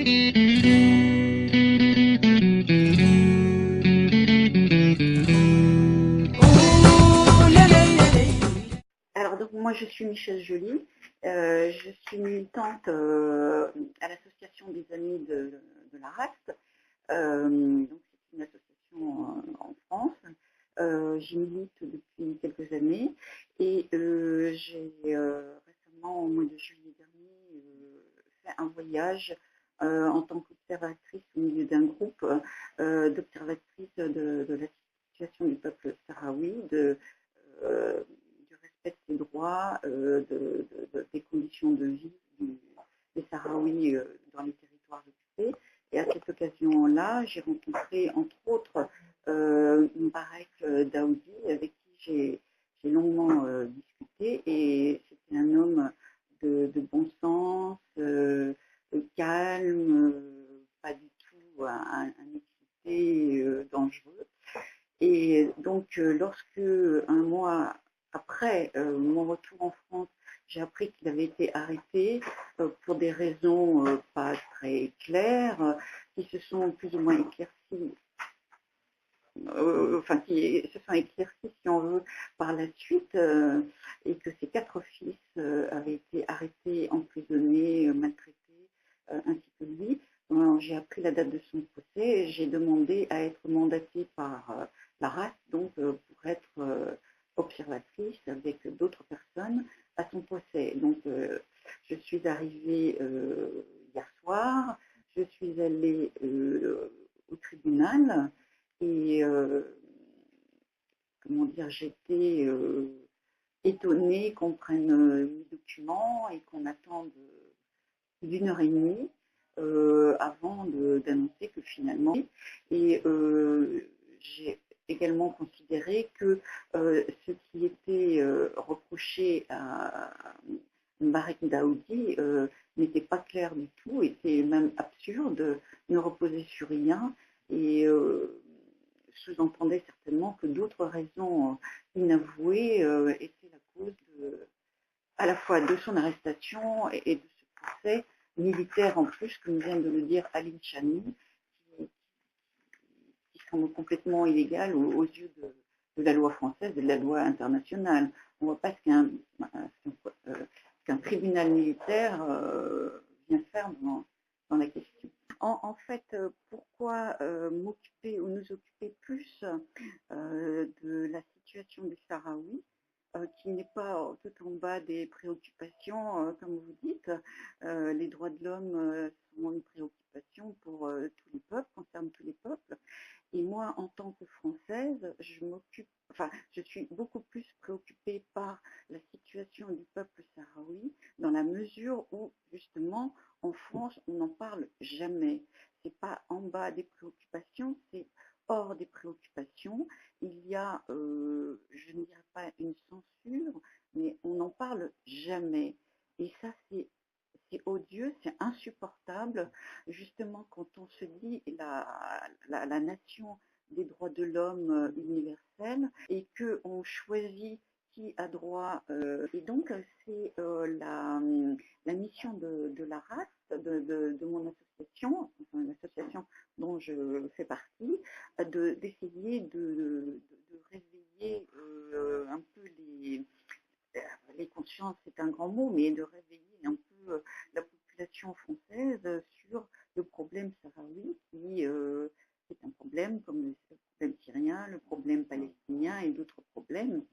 Alors, donc, moi, je suis Michel Joly. Je suis militante à l'association des Amis de la RAST. Donc, c'est une association en France. J'y milite depuis quelques années et j'ai récemment, au mois de juillet dernier, fait un voyage en tant qu'observatrice au milieu d'un groupe d'observatrices de la situation du peuple sahraoui, du respect de ses droits, des conditions de vie des Sahraouis dans les territoires occupés. Et à cette occasion-là, j'ai rencontré entre autres Mbarek Daoudi, avec qui j'ai longuement discuté. Et c'était un homme de bon sens, calme, pas du tout un excité dangereux. Et donc, lorsque, un mois après mon retour en France, j'ai appris qu'il avait été arrêté pour des raisons pas très claires, qui se sont plus ou moins éclaircies, qui se sont éclaircies, si on veut, par la suite, et que ses 4 fils avaient été arrêtés, emprisonnés, maltraités, ainsi que lui. J'ai appris la date de son procès et j'ai demandé à être mandatée par la RAS, donc pour être observatrice avec d'autres personnes à son procès. Donc je suis arrivée hier soir, je suis allée au tribunal et comment dire, j'étais étonnée qu'on prenne mes documents et qu'on attende d'une heure et demie avant d'annoncer que finalement, et j'ai également considéré que ce qui était reproché à Mbarek Daoudi n'était pas clair du tout, était même absurde, ne reposait sur rien et sous-entendait certainement que d'autres raisons inavouées étaient la cause à la fois de son arrestation et de ce procès militaire en plus, comme vient de le dire Aline Chani, qui semble complètement illégal aux yeux de la loi française et de la loi internationale. On ne voit pas ce qu'un tribunal militaire vient faire dans la question. En fait, pourquoi m'occuper ou nous occuper plus de la situation des Sahraouis, qui n'est pas tout en bas des préoccupations, comme vous dites. Les droits de l'homme sont une préoccupation pour tous les peuples, concernent tous les peuples. Et moi, en tant que Française, je suis beaucoup plus préoccupée par la situation du peuple sahraoui, dans la mesure où, justement, en France, on n'en parle jamais. C'est pas en bas des préoccupations, c'est hors des préoccupations. Il y a, je ne dirais pas une censure, mais on n'en parle jamais. Et ça, c'est odieux, c'est insupportable, justement quand on se dit la nation des droits de l'homme universelle et qu'on choisit qui a droit. Et donc, c'est la mission de la RAS, de mon association, enfin, l'association dont je fais partie, d'essayer de réveiller un peu les consciences, c'est un grand mot, mais de réveiller un peu la population française sur le problème sahraoui, qui est un problème comme le problème syrien, le problème palestinien et d'autres problèmes.